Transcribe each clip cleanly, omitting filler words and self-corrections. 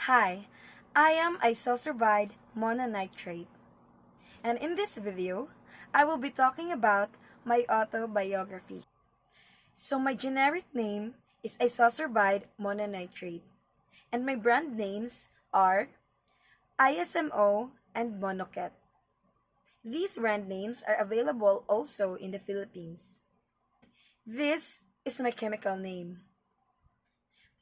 Hi, I am isosorbide mononitrate, and in this video, I will be talking about my autobiography. So my generic name is isosorbide mononitrate, and my brand names are ISMO and Monoket. These brand names are available also in the Philippines. This is my chemical name.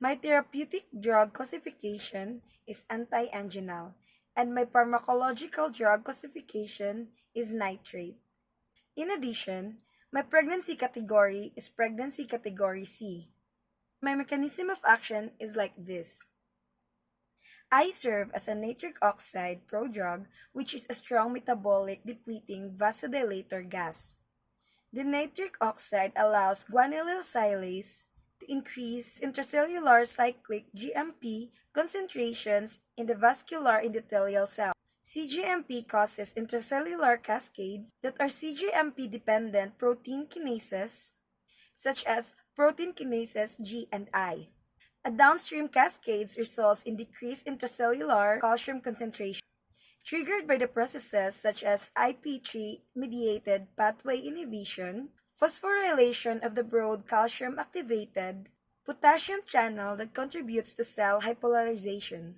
My therapeutic drug classification is anti-anginal, and my pharmacological drug classification is nitrate. In addition, my pregnancy category is pregnancy category C. My mechanism of action is like this. I serve as a nitric oxide prodrug, which is a strong metabolic depleting vasodilator gas. The nitric oxide allows guanylyl silase to increase intracellular cyclic GMP concentrations in the vascular endothelial cell. cGMP causes intracellular cascades that are cGMP-dependent protein kinases, such as protein kinases G and I. A downstream cascades results in decreased intracellular calcium concentration, triggered by the processes such as IP3-mediated pathway inhibition, phosphorylation of the broad calcium-activated potassium channel that contributes to cell hypolarization,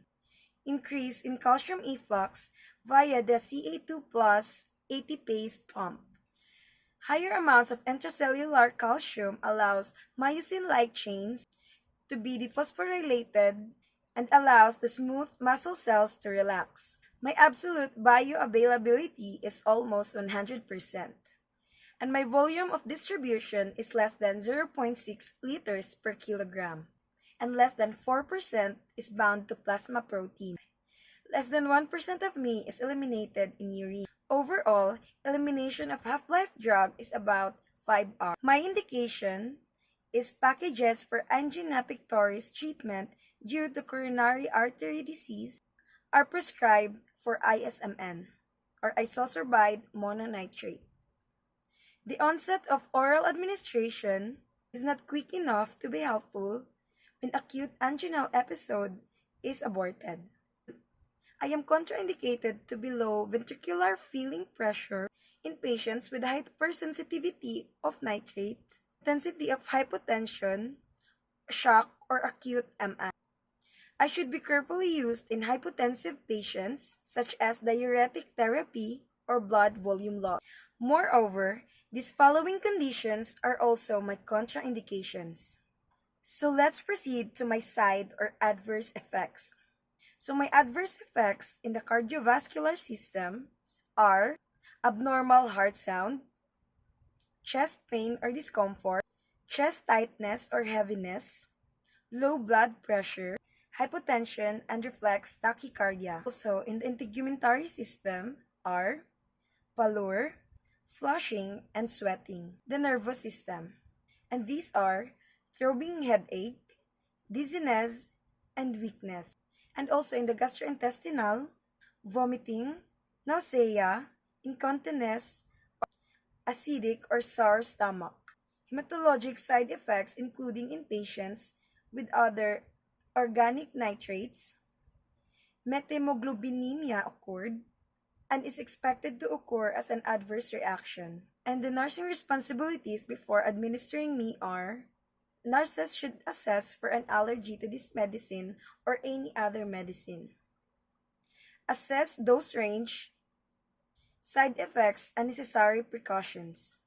increase in calcium efflux via the Ca2 plus ATPase pump. Higher amounts of intracellular calcium allows myosin-like chains to be dephosphorylated and allows the smooth muscle cells to relax. My absolute bioavailability is almost 100%, and my volume of distribution is less than 0.6 liters per kilogram, and less than 4% is bound to plasma protein. Less than 1% of me is eliminated in urine. Overall, elimination of half-life drug is about 5 hours. My indication is packages for angina pectoris treatment due to coronary artery disease are prescribed for ISMN, or isosorbide mononitrate. The onset of oral administration is not quick enough to be helpful when acute anginal episode is aborted. I am contraindicated to below ventricular filling pressure in patients with hypersensitivity of nitrate, intensity of hypotension, shock, or acute MI. I should be carefully used in hypotensive patients such as diuretic therapy or blood volume loss. Moreover, these following conditions are also my contraindications. So let's proceed to my side or adverse effects. So my adverse effects in the cardiovascular system are abnormal heart sound, chest pain or discomfort, chest tightness or heaviness, low blood pressure, hypotension, and reflex tachycardia. Also, in the integumentary system are pallor, flushing, and sweating. The nervous system, and these are throbbing headache, dizziness, and weakness. And also in the gastrointestinal, vomiting, nausea, incontinence, acidic or sour stomach. Hematologic side effects including in patients with other organic nitrates, methemoglobinemia occurred and is expected to occur as an adverse reaction. And the nursing responsibilities before administering me are: nurses should assess for an allergy to this medicine or any other medicine. Assess dose range, side effects, and necessary precautions.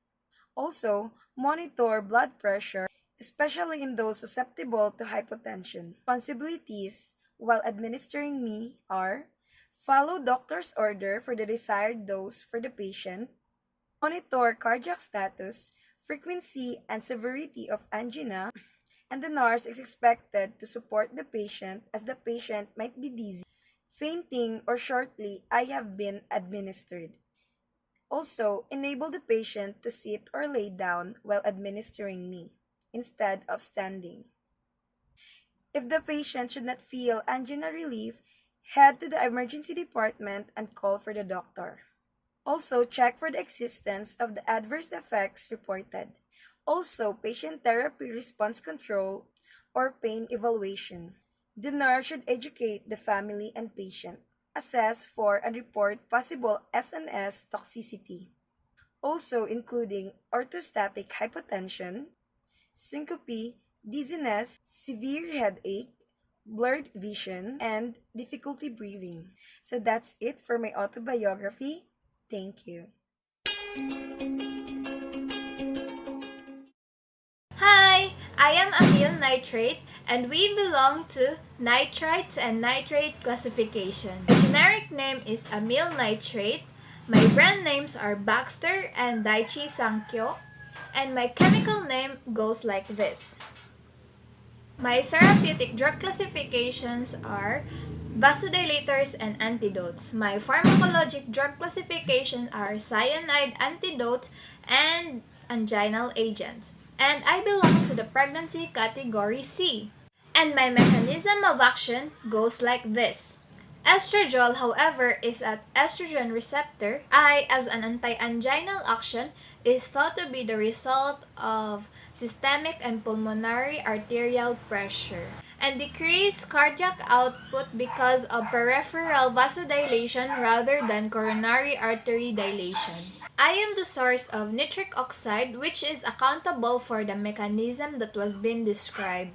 Also, monitor blood pressure, especially in those susceptible to hypotension. Responsibilities while administering me are: follow doctor's order for the desired dose for the patient, monitor cardiac status, frequency and severity of angina, and the nurse is expected to support the patient as the patient might be dizzy, fainting, or shortly I have been administered. Also, enable the patient to sit or lay down while administering me, instead of standing. If the patient should not feel angina relief, head to the emergency department and call for the doctor. Also, check for the existence of the adverse effects reported. Also, patient therapy response control or pain evaluation. The nurse should educate the family and patient, assess for and report possible SNS toxicity, also including orthostatic hypotension, syncope, dizziness, severe headache, blurred vision, and difficulty breathing. So that's it for my autobiography. Thank you. Hi, I am Amyl Nitrate and we belong to Nitrites and Nitrate classification. My generic name is Amyl Nitrate. My brand names are Baxter and Daiichi Sankyo, and my chemical name goes like this. My therapeutic drug classifications are vasodilators and antidotes. My pharmacologic drug classifications are cyanide antidotes and anginal agents. And I belong to the pregnancy category C. And my mechanism of action goes like this. Estradiol, however, is at estrogen receptor. I, as an anti-anginal action, is thought to be the result of systemic and pulmonary arterial pressure, and decreased cardiac output because of peripheral vasodilation rather than coronary artery dilation. I am the source of nitric oxide, which is accountable for the mechanism that was being described.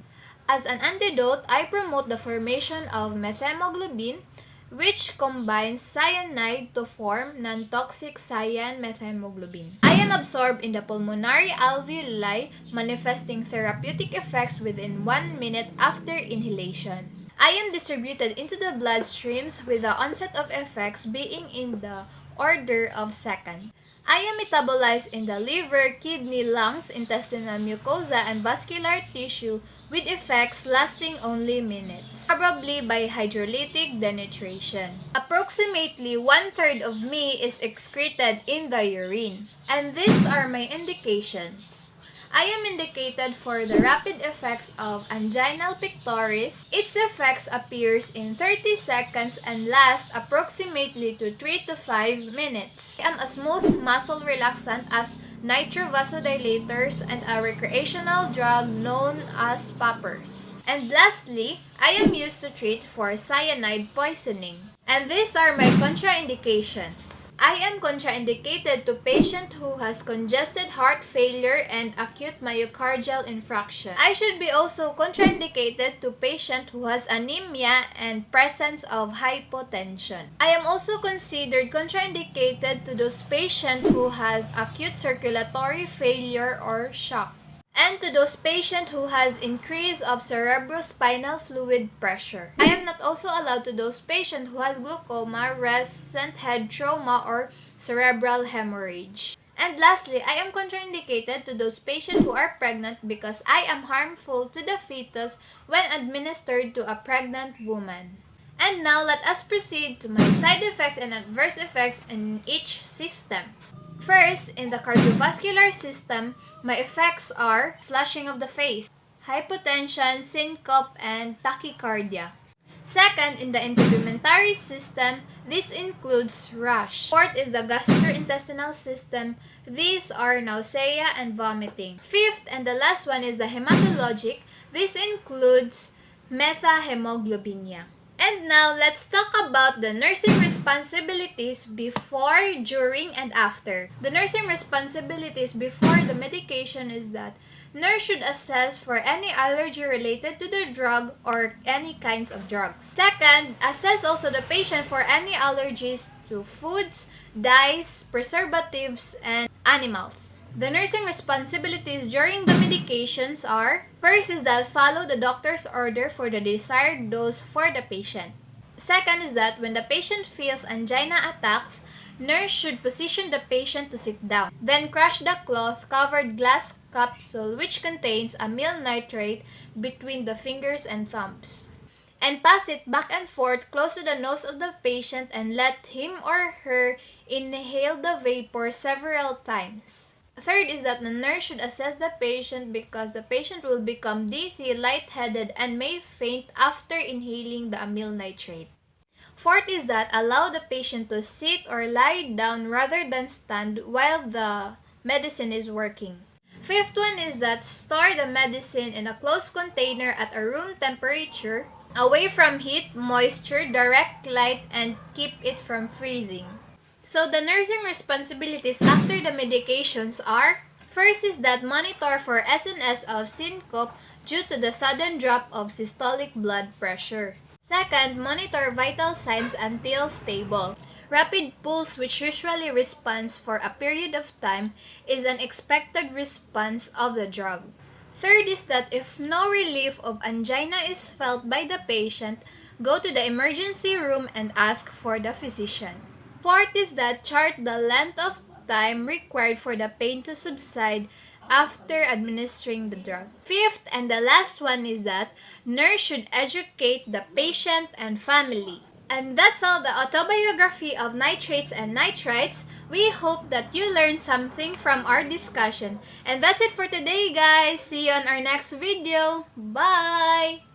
As an antidote, I promote the formation of methemoglobin, which combines cyanide to form non-toxic cyan-methemoglobin. I am absorbed in the pulmonary alveoli, manifesting therapeutic effects within 1 minute after inhalation. I am distributed into the bloodstreams with the onset of effects being in the order of seconds. I am metabolized in the liver, kidney, lungs, intestinal mucosa, and vascular tissue with effects lasting only minutes, probably by hydrolytic denaturation. Approximately 1/3 of me is excreted in the urine. And these are my indications. I am indicated for the rapid effects of anginal pectoris. Its effects appears in 30 seconds and last approximately to 3 to 5 minutes. I am a smooth muscle relaxant as nitrovasodilators and a recreational drug known as poppers. And lastly, I am used to treat for cyanide poisoning. And these are my contraindications. I am contraindicated to patient who has congested heart failure and acute myocardial infarction. I should be also contraindicated to patient who has anemia and presence of hypotension. I am also considered contraindicated to those patients who has acute circulatory failure or shock, and to those patients who has increase of cerebrospinal fluid pressure. I am not also allowed to those patients who has glaucoma, recent head trauma, or cerebral hemorrhage. And lastly, I am contraindicated to those patients who are pregnant because I am harmful to the fetus when administered to a pregnant woman. And now let us proceed to my side effects and adverse effects in each system. First, in the cardiovascular system, my effects are flushing of the face, hypotension, syncope, and tachycardia. Second, in the integumentary system, this includes rash. Fourth is the gastrointestinal system. These are nausea and vomiting. Fifth, and the last one is the hematologic. This includes methahemoglobinemia. And now, let's talk about the nursing responsibilities before, during, and after. The nursing responsibilities before the medication is that nurse should assess for any allergy related to the drug or any kinds of drugs. Second, assess also the patient for any allergies to foods, dyes, preservatives, and animals. The nursing responsibilities during the medications are: first is that follow the doctor's order for the desired dose for the patient. Second is that when the patient feels angina attacks, nurse should position the patient to sit down. Then crush the cloth-covered glass capsule which contains amyl nitrate between the fingers and thumbs, and pass it back and forth close to the nose of the patient and let him or her inhale the vapor several times. Third is that the nurse should assess the patient because the patient will become dizzy, lightheaded, and may faint after inhaling the amyl nitrate. Fourth is that allow the patient to sit or lie down rather than stand while the medicine is working. Fifth one is that store the medicine in a closed container at a room temperature. away from heat, moisture, direct light, and keep it from freezing. So the nursing responsibilities after the medications are: first is that monitor for SNS of syncope due to the sudden drop of systolic blood pressure. Second, monitor vital signs until stable. Rapid pulse, which usually responds for a period of time, is an expected response of the drug. Third is that if no relief of angina is felt by the patient, go to the emergency room and ask for the physician. Fourth is that chart the length of time required for the pain to subside after administering the drug. Fifth and the last one is that nurse should educate the patient and family. And that's all the autobiography of nitrates and nitrites. We hope that you learned something from our discussion. And that's it for today, guys. See you on our next video. Bye!